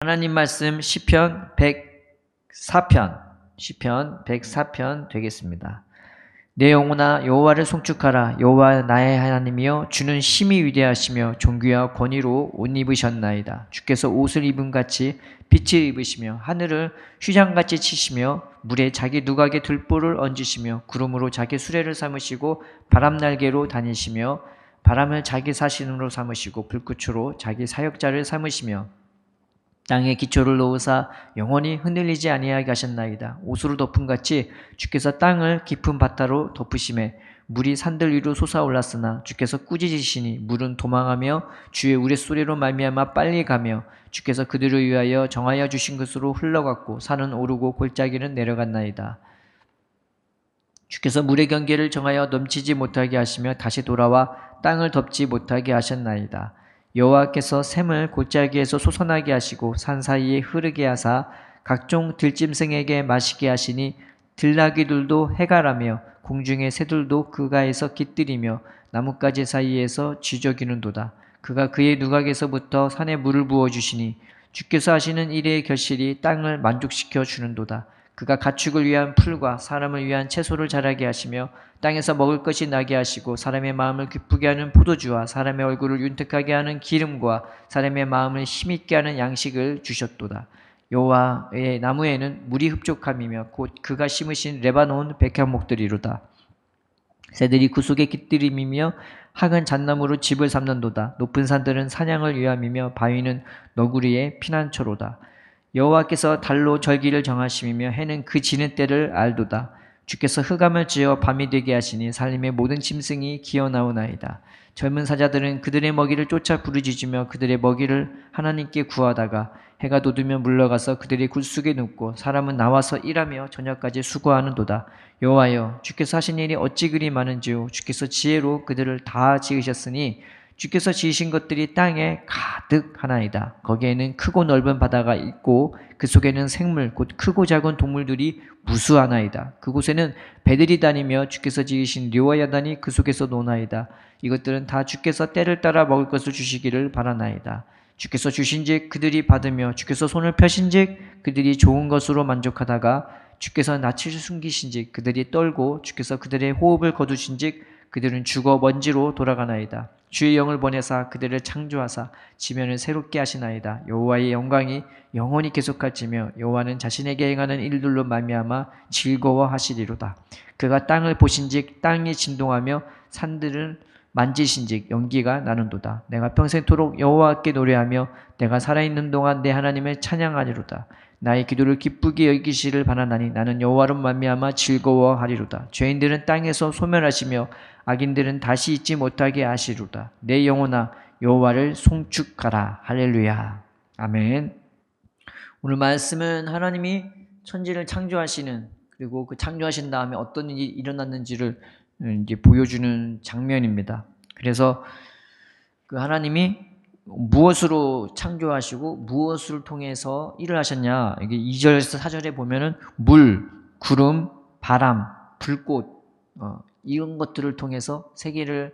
하나님 말씀 시편 104편 되겠습니다. 내 영혼아 여호와를 송축하라. 여호와 나의 하나님이여 주는 심히 위대하시며 존귀와 권위로 옷 입으셨나이다. 주께서 옷을 입은 같이 빛을 입으시며 하늘을 휘장같이 치시며 물에 자기 누각에 들보를 얹으시며 구름으로 자기 수레를 삼으시고 바람 날개로 다니시며 바람을 자기 사신으로 삼으시고 불꽃으로 자기 사역자를 삼으시며 땅에 기초를 놓으사 영원히 흔들리지 아니하게 하셨나이다. 옷으로 덮은 같이 주께서 땅을 깊은 바다로 덮으심에 물이 산들 위로 솟아올랐으나 주께서 꾸짖으시니 물은 도망하며 주의 우레소리로 말미암아 빨리 가며 주께서 그들을 위하여 정하여 주신 것으로 흘러갔고 산은 오르고 골짜기는 내려갔나이다. 주께서 물의 경계를 정하여 넘치지 못하게 하시며 다시 돌아와 땅을 덮지 못하게 하셨나이다. 여호와께서 샘을 골짜기에서 솟아나게 하시고 산 사이에 흐르게 하사 각종 들짐승에게 마시게 하시니 들나귀들도 해갈하며 공중의 새들도 그가에서 깃들이며 나뭇가지 사이에서 쥐저귀는도다. 그가 그의 누각에서부터 산에 물을 부어주시니 주께서 하시는 일의 결실이 땅을 만족시켜 주는도다. 그가 가축을 위한 풀과 사람을 위한 채소를 자라게 하시며 땅에서 먹을 것이 나게 하시고 사람의 마음을 기쁘게 하는 포도주와 사람의 얼굴을 윤택하게 하는 기름과 사람의 마음을 힘있게 하는 양식을 주셨도다. 여호와의 나무에는 물이 흡족함이며 곧 그가 심으신 레바논 백향목들이로다. 새들이 그 속에 깃들임이며 학은 잣나무로 집을 삼는도다. 높은 산들은 사냥을 위함이며 바위는 너구리의 피난처로다. 여호와께서 달로 절기를 정하심이며 해는 그 지는 때를 알도다. 주께서 흑암을 지어 밤이 되게 하시니 살림의 모든 짐승이 기어나오나이다. 젊은 사자들은 그들의 먹이를 쫓아 부르짖으며 그들의 먹이를 하나님께 구하다가 해가 돋으면 물러가서 그들의 굴속에 눕고 사람은 나와서 일하며 저녁까지 수고하는도다. 여호와여 주께서 하신 일이 어찌 그리 많은지요. 주께서 지혜로 그들을 다 지으셨으니 주께서 지으신 것들이 땅에 가득하나이다. 거기에는 크고 넓은 바다가 있고 그 속에는 생물 곧 크고 작은 동물들이 무수하나이다. 그곳에는 배들이 다니며 주께서 지으신 류와 야단이 그 속에서 노나이다. 이것들은 다 주께서 때를 따라 먹을 것을 주시기를 바라나이다. 주께서 주신즉 그들이 받으며 주께서 손을 펴신즉 그들이 좋은 것으로 만족하다가 주께서 낯을 숨기신즉 그들이 떨고 주께서 그들의 호흡을 거두신즉 그들은 죽어 먼지로 돌아가나이다. 주의 영을 보내사 그들을 창조하사 지면을 새롭게 하시나이다. 여호와의 영광이 영원히 계속할지며 여호와는 자신에게 행하는 일들로 말미암아 즐거워하시리로다. 그가 땅을 보신즉 땅이 진동하며 산들을 만지신즉 연기가 나는도다. 내가 평생토록 여호와께 노래하며 내가 살아있는 동안 내 하나님을 찬양하리로다. 나의 기도를 기쁘게 여기시를 바라나니 나는 여호와로 말미암아 즐거워하리로다. 죄인들은 땅에서 소멸하시며 악인들은 다시 잊지 못하게 하시리로다. 내 영혼아 여호와를 송축하라. 할렐루야. 아멘. 오늘 말씀은 하나님이 천지를 창조하시는 그리고 그 창조하신 다음에 어떤 일이 일어났는지를 이제 보여주는 장면입니다. 그래서 그 하나님이 무엇으로 창조하시고 무엇을 통해서 일을 하셨냐? 이게 2절에서 4절에 보면은 물, 구름, 바람, 불꽃 이런 것들을 통해서 세계를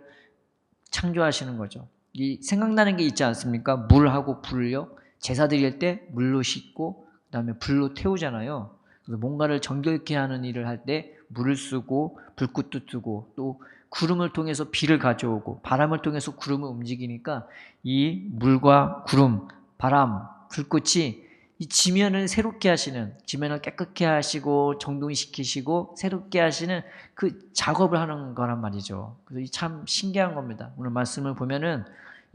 창조하시는 거죠. 이 생각나는 게 있지 않습니까? 물하고 불요. 제사 드릴 때 물로 씻고 그다음에 불로 태우잖아요. 그래서 뭔가를 정결케 하는 일을 할 때 물을 쓰고 불꽃도 뜨고 또 구름을 통해서 비를 가져오고 바람을 통해서 구름을 움직이니까 이 물과 구름, 바람, 불꽃이 이 지면을 새롭게 하시는, 지면을 깨끗게 하시고 정돈시키시고 새롭게 하시는 그 작업을 하는 거란 말이죠. 그래서 참 신기한 겁니다. 오늘 말씀을 보면은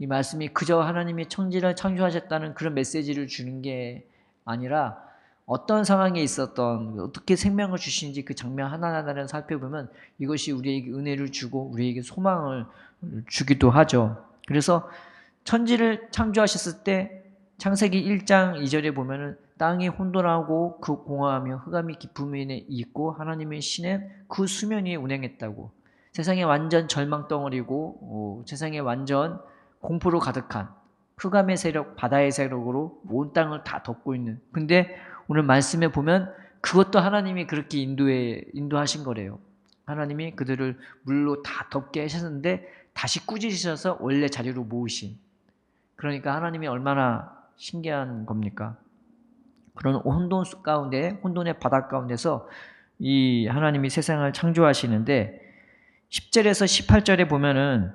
이 말씀이 그저 하나님이 천지를 창조하셨다는 그런 메시지를 주는 게 아니라 어떤 상황에 있었던 어떻게 생명을 주시는지 그 장면 하나하나를 살펴보면 이것이 우리에게 은혜를 주고 우리에게 소망을 주기도 하죠. 그래서 천지를 창조하셨을 때 창세기 1장 2절에 보면은 땅이 혼돈하고 그 공허하며 흑암이 깊음 위에 있고 하나님의 신은 그 수면 위에 운행했다고. 세상에 완전 절망덩어리고 세상에 완전 공포로 가득한 흑암의 세력, 바다의 세력으로 온 땅을 다 덮고 있는. 근데 오늘 말씀에 보면 그것도 하나님이 그렇게 인도하신 거래요. 하나님이 그들을 물로 다 덮게 하셨는데 다시 꾸짖으셔서 원래 자리로 모으신. 그러니까 하나님이 얼마나 신기한 겁니까? 그런 혼돈 가운데, 혼돈의 바닥 가운데서 이 하나님이 세상을 창조하시는데 10절에서 18절에 보면은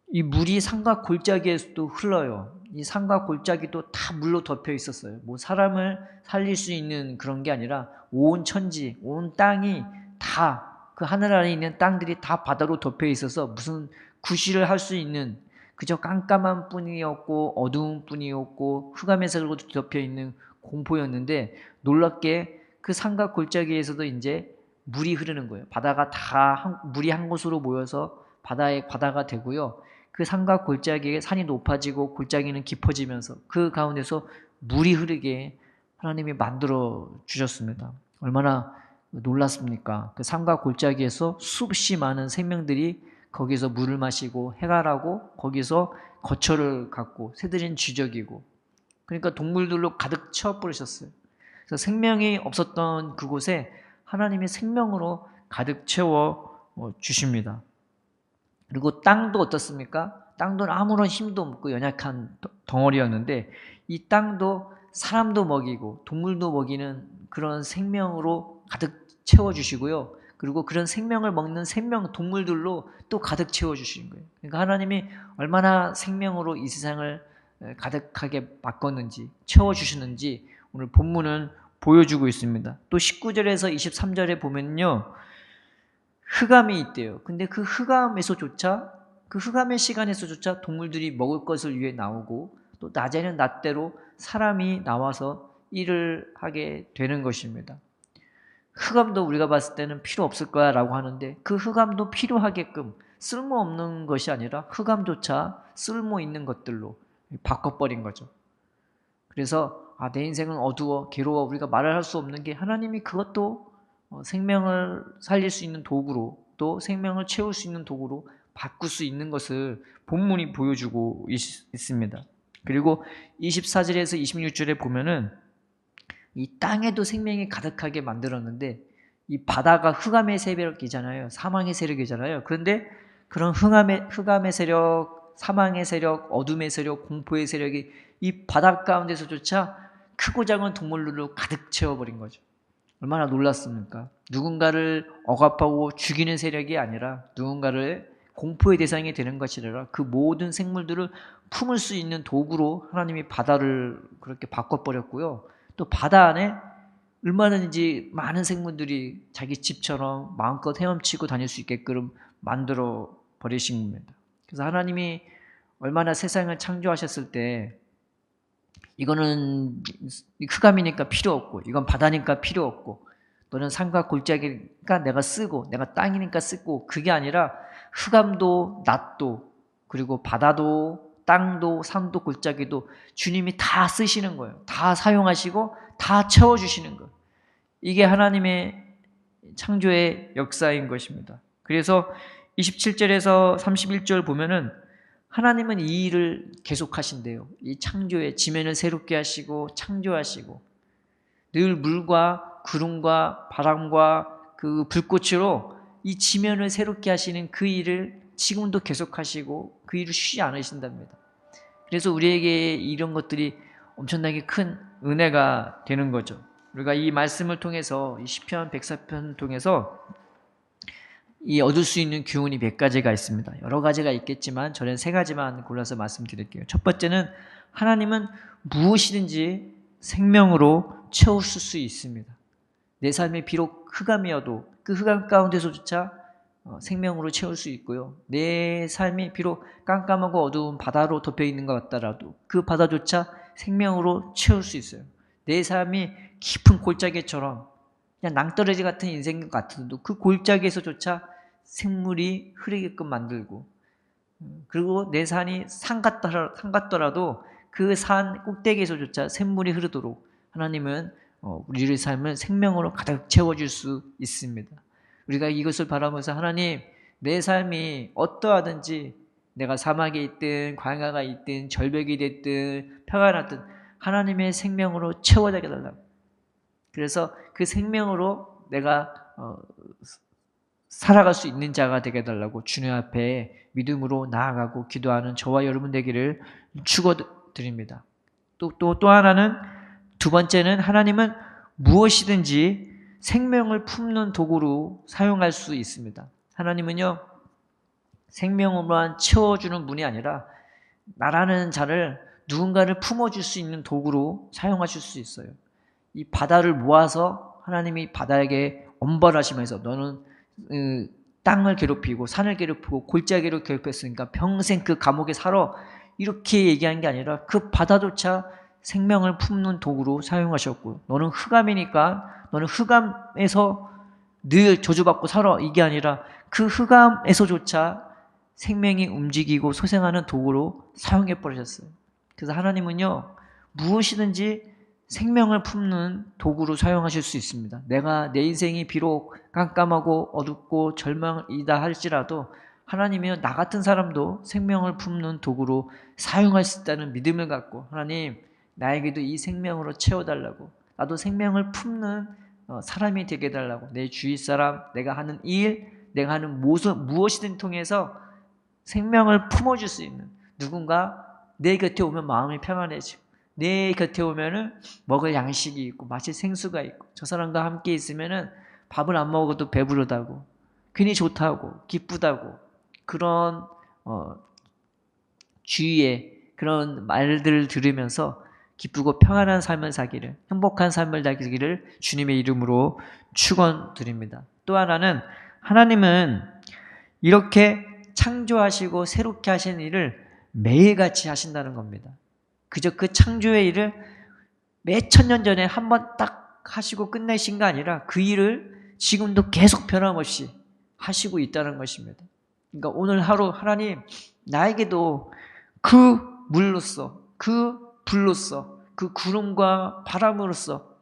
이 물이 산과 골짜기에서도 흘러요. 이 산과 골짜기도 다 물로 덮여 있었어요. 뭐 사람을 살릴 수 있는 그런 게 아니라 온 천지, 온 땅이 다 그 하늘 아래 있는 땅들이 다 바다로 덮여 있어서 무슨 구실을 할 수 있는 그저 깜깜한 뿐이었고 어두운 뿐이었고 흑암의 색으로 덮여 있는 공포였는데 놀랍게 그 산과 골짜기에서도 이제 물이 흐르는 거예요. 바다가 다 물이 한 곳으로 모여서 바다의 바다가 되고요. 그 산과 골짜기에 산이 높아지고 골짜기는 깊어지면서 그 가운데서 물이 흐르게 하나님이 만들어 주셨습니다. 얼마나 놀랐습니까? 그 산과 골짜기에서 수없이 많은 생명들이 거기서 물을 마시고 해갈하고 거기서 거처를 갖고 새들은 쥐적이고 그러니까 동물들로 가득 채워버리셨어요. 그래서 생명이 없었던 그곳에 하나님의 생명으로 가득 채워 주십니다. 그리고 땅도 어떻습니까? 땅도 아무런 힘도 없고 연약한 덩어리였는데 이 땅도 사람도 먹이고 동물도 먹이는 그런 생명으로 가득 채워주시고요. 그리고 그런 생명을 먹는 생명 동물들로 또 가득 채워주시는 거예요. 그러니까 하나님이 얼마나 생명으로 이 세상을 가득하게 바꿨는지 채워주시는지 오늘 본문은 보여주고 있습니다. 또 19절에서 23절에 보면요. 흑암이 있대요. 근데 그 흑암에서조차 그 흑암의 시간에서조차 동물들이 먹을 것을 위해 나오고 또 낮에는 낮대로 사람이 나와서 일을 하게 되는 것입니다. 흑암도 우리가 봤을 때는 필요 없을 거야 라고 하는데 그 흑암도 필요하게끔 쓸모없는 것이 아니라 흑암조차 쓸모 있는 것들로 바꿔버린 거죠. 그래서 내 인생은 어두워 괴로워 우리가 말을 할 수 없는 게 하나님이 그것도 생명을 살릴 수 있는 도구로 또 생명을 채울 수 있는 도구로 바꿀 수 있는 것을 본문이 보여주고 있습니다. 그리고 24절에서 26절에 보면은 이 땅에도 생명이 가득하게 만들었는데 이 바다가 흑암의 세력이잖아요. 사망의 세력이잖아요. 그런데 그런 흑암의 세력, 사망의 세력, 어둠의 세력, 공포의 세력이 이 바다 가운데서조차 크고 작은 동물들로 가득 채워버린 거죠. 얼마나 놀랐습니까? 누군가를 억압하고 죽이는 세력이 아니라 누군가를 공포의 대상이 되는 것이 아니라 그 모든 생물들을 품을 수 있는 도구로 하나님이 바다를 그렇게 바꿔버렸고요. 또 바다 안에 얼마든지 많은 생물들이 자기 집처럼 마음껏 헤엄치고 다닐 수 있게끔 만들어 버리신 겁니다. 그래서 하나님이 얼마나 세상을 창조하셨을 때 이거는 흑암이니까 필요 없고 이건 바다니까 필요 없고 너는 산과 골짜기니까 내가 쓰고 내가 땅이니까 쓰고 그게 아니라 흑암도 낮도 그리고 바다도 땅도 산도 골짜기도 주님이 다 쓰시는 거예요. 다 사용하시고 다 채워주시는 거예요. 이게 하나님의 창조의 역사인 것입니다. 그래서 27절에서 31절 보면은 하나님은 이 일을 계속하신대요. 이 창조의 지면을 새롭게 하시고 창조하시고 늘 물과 구름과 바람과 그 불꽃으로 이 지면을 새롭게 하시는 그 일을 지금도 계속하시고 그 일을 쉬지 않으신답니다. 그래서 우리에게 이런 것들이 엄청나게 큰 은혜가 되는 거죠. 우리가 이 말씀을 통해서 이 시편 104편 통해서 이 얻을 수 있는 교훈이 몇 가지가 있습니다. 여러 가지가 있겠지만 저는 세 가지만 골라서 말씀드릴게요. 첫 번째는 하나님은 무엇이든지 생명으로 채우실 수 있습니다. 내 삶이 비록 흑암이어도 그 흑암 가운데서조차 생명으로 채울 수 있고요. 내 삶이 비록 깜깜하고 어두운 바다로 덮여 있는 것 같더라도 그 바다조차 생명으로 채울 수 있어요. 내 삶이 깊은 골짜기처럼 그냥 낭떠러지 같은 인생 같아도 그 골짜기에서조차 생물이 흐르게끔 만들고 그리고 내 산이 산 같더라도 그 산 꼭대기에서조차 샘물이 흐르도록 하나님은 우리의 삶을 생명으로 가득 채워줄 수 있습니다. 우리가 이것을 바라면서 하나님 내 삶이 어떠하든지 내가 사막에 있든 광야가 있든 절벽이 됐든 평화가 났든 하나님의 생명으로 채워지게 달라고. 그래서 그 생명으로 내가 살아갈 수 있는 자가 되게 해달라고 주님 앞에 믿음으로 나아가고 기도하는 저와 여러분 되기를 축원드립니다. 또 하나는, 두 번째는 하나님은 무엇이든지 생명을 품는 도구로 사용할 수 있습니다. 하나님은요, 생명으로만 채워주는 분이 아니라 나라는 자를, 누군가를 품어줄 수 있는 도구로 사용하실 수 있어요. 이 바다를 모아서 하나님이 바다에게 엄벌하시면서 너는 땅을 괴롭히고 산을 괴롭히고 골짜기를 괴롭혔으니까 평생 그 감옥에 살아, 이렇게 얘기한 게 아니라 그 바다조차 생명을 품는 도구로 사용하셨고, 너는 흑암이니까 너는 흑암에서 늘 저주받고 살아, 이게 아니라 그 흑암에서조차 생명이 움직이고 소생하는 도구로 사용해 버리셨어요. 그래서 하나님은요, 무엇이든지 생명을 품는 도구로 사용하실 수 있습니다. 내 인생이 비록 깜깜하고 어둡고 절망이다 할지라도 하나님이요, 나 같은 사람도 생명을 품는 도구로 사용할 수 있다는 믿음을 갖고, 하나님 나에게도 이 생명으로 채워달라고, 나도 생명을 품는 사람이 되게 해달라고, 내 주위 사람, 내가 하는 일, 내가 하는 무엇이든 통해서 생명을 품어줄 수 있는 누군가 내 곁에 오면 마음이 평안해지고, 내 곁에 오면은 먹을 양식이 있고 마실 생수가 있고, 저 사람과 함께 있으면은 밥을 안 먹어도 배부르다고, 괜히 좋다고, 기쁘다고, 그런 주위에 그런 말들을 들으면서 기쁘고 평안한 삶을 사기를, 행복한 삶을 살기를 주님의 이름으로 축원드립니다. 또 하나는, 하나님은 이렇게 창조하시고 새롭게 하시는 일을 매일같이 하신다는 겁니다. 그저 그 창조의 일을 몇천 년 전에 한 번 딱 하시고 끝내신 거 아니라 그 일을 지금도 계속 변함없이 하시고 있다는 것입니다. 그러니까 오늘 하루 하나님, 나에게도 그 물로서, 그 불로서, 그 구름과 바람으로서,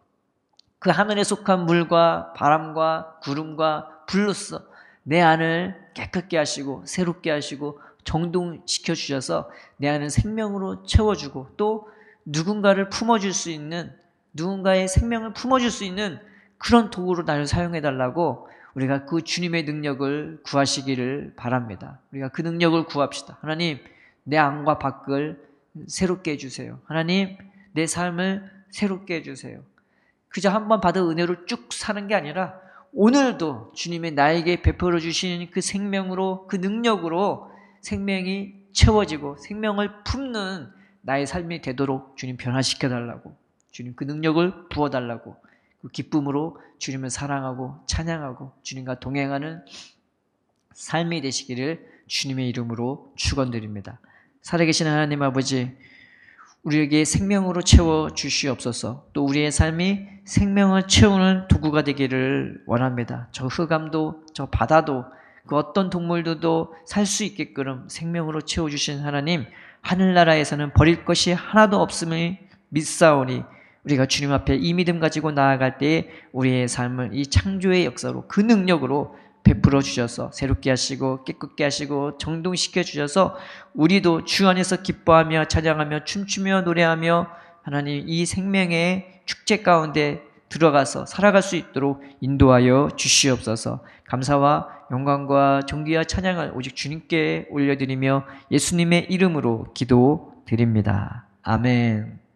그 하늘에 속한 물과 바람과 구름과 불로서 내 안을 깨끗게 하시고 새롭게 하시고 정돈시켜 주셔서 내 안을 생명으로 채워주고, 또 누군가를 품어줄 수 있는, 누군가의 생명을 품어줄 수 있는 그런 도구로 나를 사용해달라고, 우리가 그 주님의 능력을 구하시기를 바랍니다. 우리가 그 능력을 구합시다. 하나님, 내 안과 밖을 새롭게 해주세요. 하나님, 내 삶을 새롭게 해주세요. 그저 한번 받은 은혜로 쭉 사는 게 아니라 오늘도 주님의 나에게 베풀어 주시는 그 생명으로, 그 능력으로 생명이 채워지고 생명을 품는 나의 삶이 되도록 주님 변화시켜 달라고, 주님 그 능력을 부어 달라고, 그 기쁨으로 주님을 사랑하고 찬양하고 주님과 동행하는 삶이 되시기를 주님의 이름으로 축원드립니다. 살아계신 하나님 아버지, 우리에게 생명으로 채워 주시옵소서. 또 우리의 삶이 생명을 채우는 도구가 되기를 원합니다. 저 흑암도, 저 바다도, 그 어떤 동물들도 살 수 있게끔 생명으로 채워주신 하나님, 하늘나라에서는 버릴 것이 하나도 없음을 믿사오니 우리가 주님 앞에 이 믿음 가지고 나아갈 때에 우리의 삶을 이 창조의 역사로, 그 능력으로 베풀어 주셔서 새롭게 하시고 깨끗게 하시고 정돈시켜 주셔서 우리도 주 안에서 기뻐하며 찬양하며 춤추며 노래하며 하나님 이 생명의 축제 가운데 들어가서 살아갈 수 있도록 인도하여 주시옵소서. 감사와 영광과 존귀와 찬양을 오직 주님께 올려드리며 예수님의 이름으로 기도드립니다. 아멘.